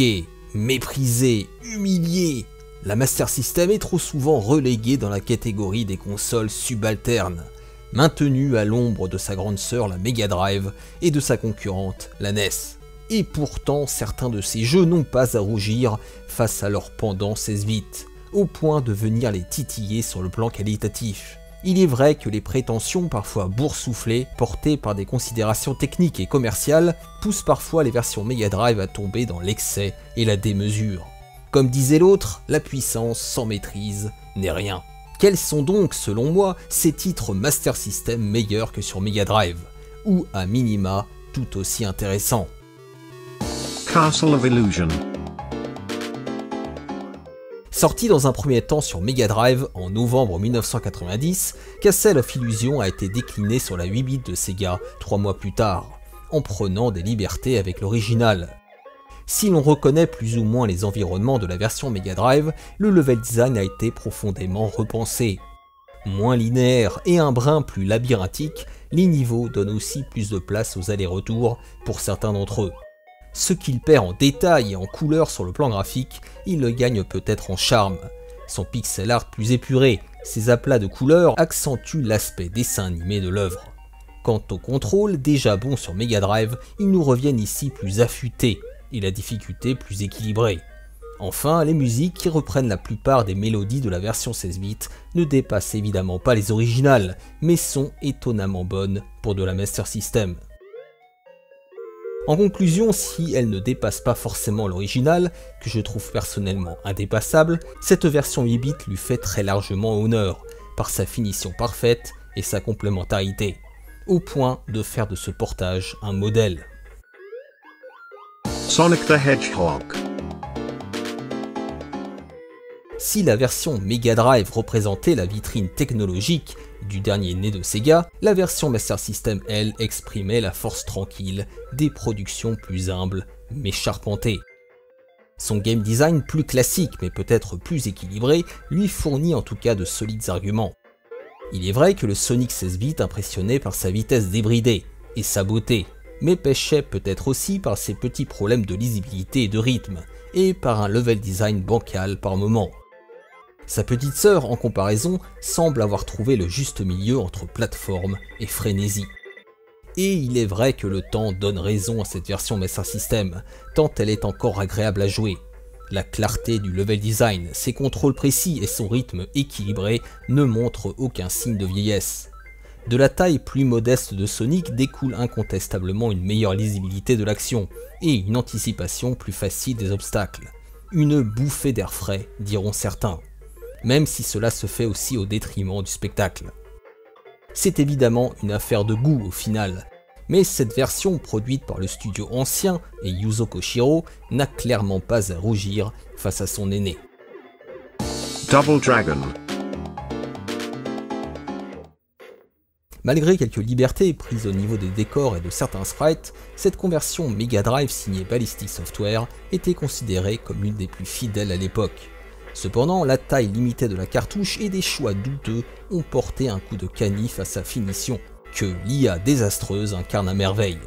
moquée, méprisée, humiliée. La Master System est trop souvent reléguée dans la catégorie des consoles subalternes, maintenue à l'ombre de sa grande sœur la Mega Drive et de sa concurrente la NES. Et pourtant, certains de ces jeux n'ont pas à rougir face à leur pendant 16 bits, au point de venir les titiller sur le plan qualitatif. Il est vrai que les prétentions parfois boursouflées, portées par des considérations techniques et commerciales, poussent parfois les versions Mega Drive à tomber dans l'excès et la démesure. Comme disait l'autre, la puissance sans maîtrise n'est rien. Quels sont donc, selon moi, ces titres Master System meilleurs que sur Mega Drive, ou à minima tout aussi intéressants? Castle of Illusion. Sorti dans un premier temps sur Mega Drive en novembre 1990, Castle of Illusion a été décliné sur la 8 bits de Sega 3 mois plus tard, en prenant des libertés avec l'original. Si l'on reconnaît plus ou moins les environnements de la version Mega Drive, le level design a été profondément repensé. Moins linéaire et un brin plus labyrinthique, les niveaux donnent aussi plus de place aux allers-retours pour certains d'entre eux. Ce qu'il perd en détail et en couleur sur le plan graphique, il le gagne peut-être en charme. Son pixel art plus épuré, ses aplats de couleurs accentuent l'aspect dessin animé de l'œuvre. Quant au contrôle, déjà bon sur Mega Drive, ils nous reviennent ici plus affûtés, et la difficulté plus équilibrée. Enfin, les musiques qui reprennent la plupart des mélodies de la version 16 bits ne dépassent évidemment pas les originales, mais sont étonnamment bonnes pour de la Master System. En conclusion, si elle ne dépasse pas forcément l'original, que je trouve personnellement indépassable, cette version 8 bits lui fait très largement honneur, par sa finition parfaite et sa complémentarité, au point de faire de ce portage un modèle. Sonic the Hedgehog. Si la version Mega Drive représentait la vitrine technologique du dernier né de Sega, la version Master System, elle, exprimait la force tranquille des productions plus humbles mais charpentées. Son game design plus classique mais peut-être plus équilibré lui fournit en tout cas de solides arguments. Il est vrai que le Sonic 16 bits impressionnait par sa vitesse débridée et sa beauté, mais pêchait peut-être aussi par ses petits problèmes de lisibilité et de rythme, et par un level design bancal par moments. Sa petite sœur, en comparaison, semble avoir trouvé le juste milieu entre plateforme et frénésie. Et il est vrai que le temps donne raison à cette version Master System, tant elle est encore agréable à jouer. La clarté du level design, ses contrôles précis et son rythme équilibré ne montrent aucun signe de vieillesse. De la taille plus modeste de Sonic découle incontestablement une meilleure lisibilité de l'action et une anticipation plus facile des obstacles. Une bouffée d'air frais, diront certains, même si cela se fait aussi au détriment du spectacle. C'est évidemment une affaire de goût au final, mais cette version produite par le studio ancien et Yuzo Koshiro n'a clairement pas à rougir face à son aîné. Double Dragon. Malgré quelques libertés prises au niveau des décors et de certains sprites, cette conversion Mega Drive signée Ballistic Software était considérée comme l'une des plus fidèles à l'époque. Cependant, la taille limitée de la cartouche et des choix douteux ont porté un coup de canif à sa finition, que l'IA désastreuse incarne à merveille.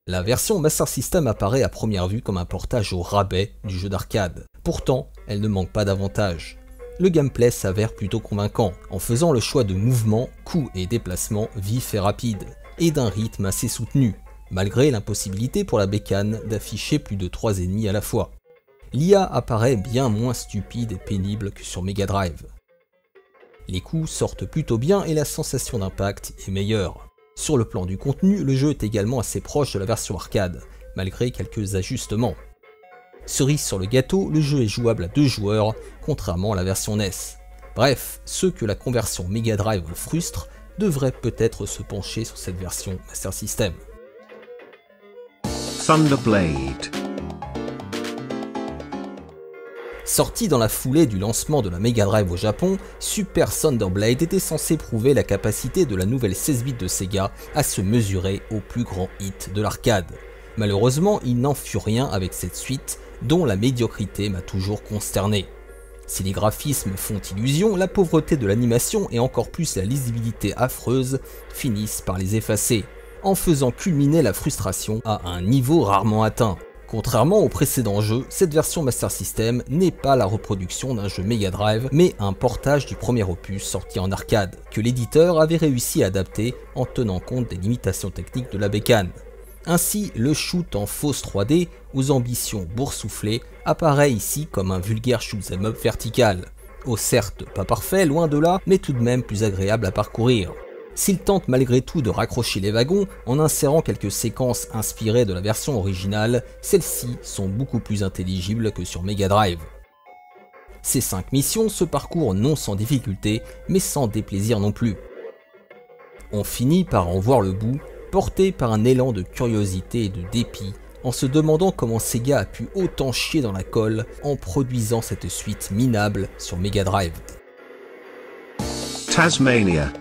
La version Master System apparaît à première vue comme un portage au rabais du jeu d'arcade. Pourtant, elle ne manque pas d'avantages. Le gameplay s'avère plutôt convaincant, en faisant le choix de mouvements, coups et déplacements vifs et rapides, et d'un rythme assez soutenu, malgré l'impossibilité pour la bécane d'afficher plus de 3 ennemis à la fois. L'IA apparaît bien moins stupide et pénible que sur Mega Drive. Les coups sortent plutôt bien et la sensation d'impact est meilleure. Sur le plan du contenu, le jeu est également assez proche de la version arcade, malgré quelques ajustements. Cerise sur le gâteau, le jeu est jouable à 2 joueurs, contrairement à la version NES. Bref, ceux que la conversion Mega Drive frustre devraient peut-être se pencher sur cette version Master System. Thunderblade. Sorti dans la foulée du lancement de la Mega Drive au Japon, Super Thunderblade était censé prouver la capacité de la nouvelle 16 bits de Sega à se mesurer au plus grand hit de l'arcade. Malheureusement, il n'en fut rien avec cette suite, dont la médiocrité m'a toujours consterné. Si les graphismes font illusion, la pauvreté de l'animation et encore plus la lisibilité affreuse finissent par les effacer, en faisant culminer la frustration à un niveau rarement atteint. Contrairement au précédent jeu, cette version Master System n'est pas la reproduction d'un jeu Mega Drive, mais un portage du premier opus sorti en arcade, que l'éditeur avait réussi à adapter en tenant compte des limitations techniques de la bécane. Ainsi, le shoot en fausse 3D, aux ambitions boursouflées, apparaît ici comme un vulgaire shoot'em up vertical. Oh certes, pas parfait, loin de là, mais tout de même plus agréable à parcourir. S'il tente malgré tout de raccrocher les wagons en insérant quelques séquences inspirées de la version originale, celles-ci sont beaucoup plus intelligibles que sur Mega Drive. Ces 5 missions se parcourent non sans difficulté, mais sans déplaisir non plus. On finit par en voir le bout, porté par un élan de curiosité et de dépit, en se demandant comment Sega a pu autant chier dans la colle en produisant cette suite minable sur Mega Drive. Tasmania.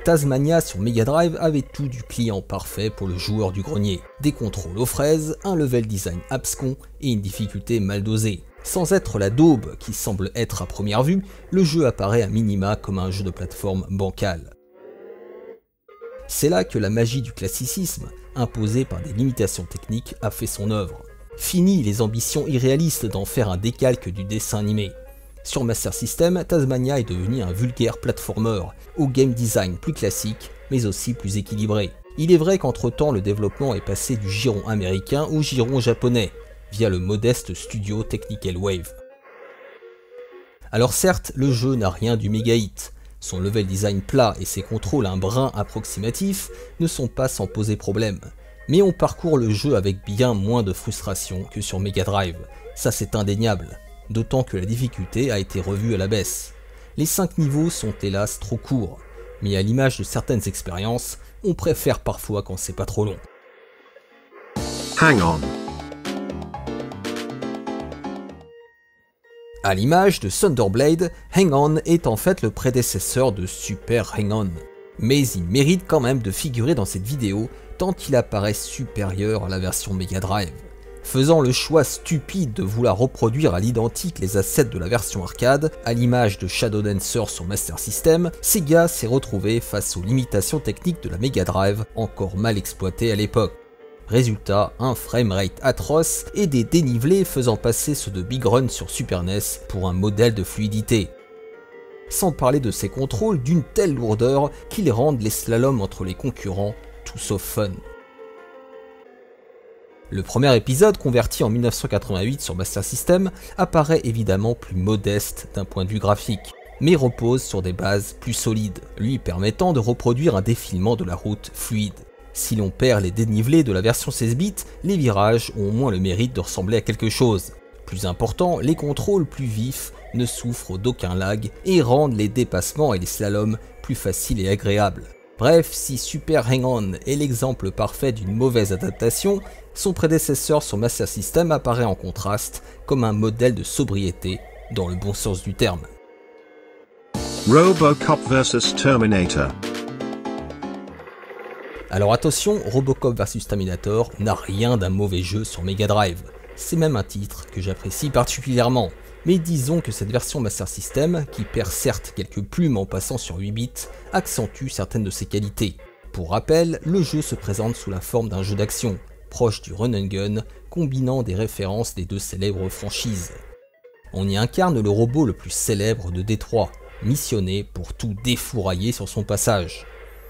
Tasmania sur Mega Drive avait tout du client parfait pour le joueur du grenier. Des contrôles aux fraises, un level design abscon et une difficulté mal dosée. Sans être la daube qui semble être à première vue, le jeu apparaît à minima comme un jeu de plateforme bancal. C'est là que la magie du classicisme, imposée par des limitations techniques, a fait son œuvre. Fini les ambitions irréalistes d'en faire un décalque du dessin animé. Sur Master System, Tasmania est devenu un vulgaire platformer, au game design plus classique, mais aussi plus équilibré. Il est vrai qu'entre-temps le développement est passé du giron américain au giron japonais, via le modeste studio Technical Wave. Alors certes, le jeu n'a rien du méga hit. Son level design plat et ses contrôles un brin approximatifs ne sont pas sans poser problème. Mais on parcourt le jeu avec bien moins de frustration que sur Mega Drive, ça c'est indéniable. D'autant que la difficulté a été revue à la baisse. Les 5 niveaux sont hélas trop courts, mais à l'image de certaines expériences, on préfère parfois quand c'est pas trop long. Hang on. À l'image de Thunderblade, Hang On est en fait le prédécesseur de Super Hang On. Mais il mérite quand même de figurer dans cette vidéo tant il apparaît supérieur à la version Mega Drive. Faisant le choix stupide de vouloir reproduire à l'identique les assets de la version arcade, à l'image de Shadow Dancer sur Master System, Sega s'est retrouvé face aux limitations techniques de la Mega Drive, encore mal exploitées à l'époque. Résultat, un framerate atroce et des dénivelés faisant passer ceux de Big Run sur Super NES pour un modèle de fluidité. Sans parler de ces contrôles d'une telle lourdeur qu'ils rendent les slaloms entre les concurrents tout sauf fun. Le premier épisode, converti en 1988 sur Master System, apparaît évidemment plus modeste d'un point de vue graphique, mais repose sur des bases plus solides, lui permettant de reproduire un défilement de la route fluide. Si l'on perd les dénivelés de la version 16 bits, les virages ont au moins le mérite de ressembler à quelque chose. Plus important, les contrôles plus vifs ne souffrent d'aucun lag et rendent les dépassements et les slaloms plus faciles et agréables. Bref, si Super Hang On est l'exemple parfait d'une mauvaise adaptation, son prédécesseur sur Master System apparaît en contraste comme un modèle de sobriété dans le bon sens du terme. Robocop vs Terminator. Alors attention, Robocop vs Terminator n'a rien d'un mauvais jeu sur Mega Drive. C'est même un titre que j'apprécie particulièrement. Mais disons que cette version Master System, qui perd certes quelques plumes en passant sur 8 bits, accentue certaines de ses qualités. Pour rappel, le jeu se présente sous la forme d'un jeu d'action, proche du run and gun, combinant des références des deux célèbres franchises. On y incarne le robot le plus célèbre de Détroit, missionné pour tout défourailler sur son passage.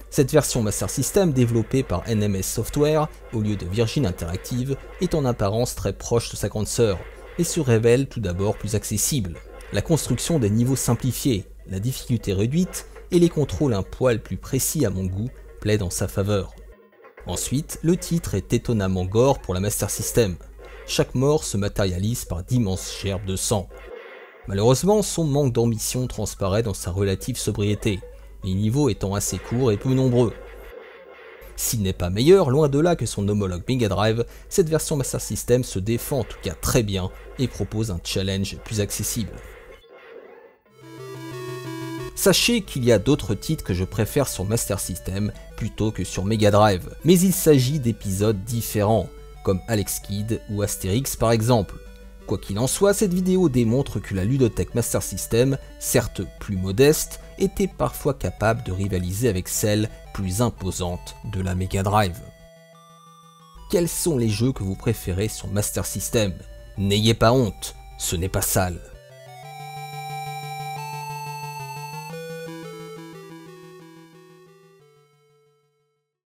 Cette version Master System, développée par NMS Software au lieu de Virgin Interactive, est en apparence très proche de sa grande sœur, et se révèle tout d'abord plus accessible. La construction des niveaux simplifiés, la difficulté réduite et les contrôles un poil plus précis à mon goût plaident en sa faveur. Ensuite, le titre est étonnamment gore pour la Master System. Chaque mort se matérialise par d'immenses gerbes de sang. Malheureusement, son manque d'ambition transparaît dans sa relative sobriété, les niveaux étant assez courts et peu nombreux. S'il n'est pas meilleur, loin de là que son homologue Mega Drive, cette version Master System se défend en tout cas très bien et propose un challenge plus accessible. Sachez qu'il y a d'autres titres que je préfère sur Master System plutôt que sur Mega Drive, mais il s'agit d'épisodes différents, comme Alex Kidd ou Astérix par exemple. Quoi qu'il en soit, cette vidéo démontre que la ludothèque Master System, certes plus modeste, était parfois capable de rivaliser avec celle plus imposante de la Mega Drive. quels sont les jeux que vous préférez sur Master System? N'ayez pas honte, ce n'est pas sale.